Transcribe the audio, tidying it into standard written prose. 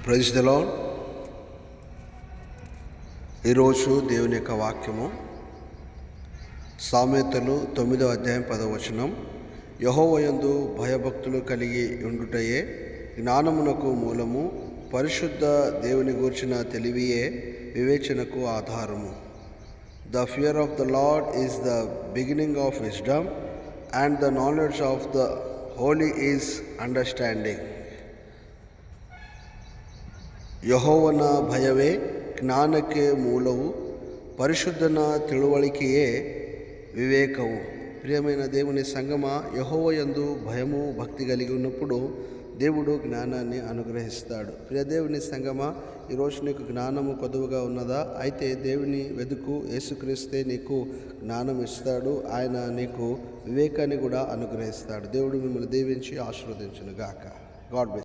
Praise the lord. ఈరోజు దేవుని యొక్క వాక్యము సామెతలు 9వ అధ్యాయం 10వ వచనం. యెహోవాయందు భయభక్తులు కలిగి ఉండుటయే జ్ఞానమునకు మూలము, పరిశుద్ధ దేవుని గూర్చిన తెలివియే వివేచనకు ఆధారము. The fear of the Lord is the beginning of wisdom, and the knowledge of the holy is understanding. ಯೆಹೋವನ ಭಯವೇ ಜ್ಞಾನಕ್ಕೆ ಮೂಲವು, ಪರಿಶುದ್ಧನ ತಿಳುವಳಿಕೆಯೇ వివేకము. ప్రియమైన దేవుని సంగమ, యెహోవాయందు భయము భక్తి కలిగి ఉన్నప్పుడు దేవుడు జ్ఞానాన్ని అనుగ్రహిస్తాడు. ప్రియ దేవుని సంగమ, ఈరోజు నీకు జ్ఞానము కొద్దుగా ఉన్నదా? అయితే దేవుని వెతుకు. యేసుక్రీస్తే నీకు జ్ఞానం ఇస్తాడు. ఆయన నీకు వివేకాన్ని కూడా అనుగ్రహిస్తాడు. దేవుడు మిమ్మల్ని దీవించి ఆశీర్వదించును గాక. God bless.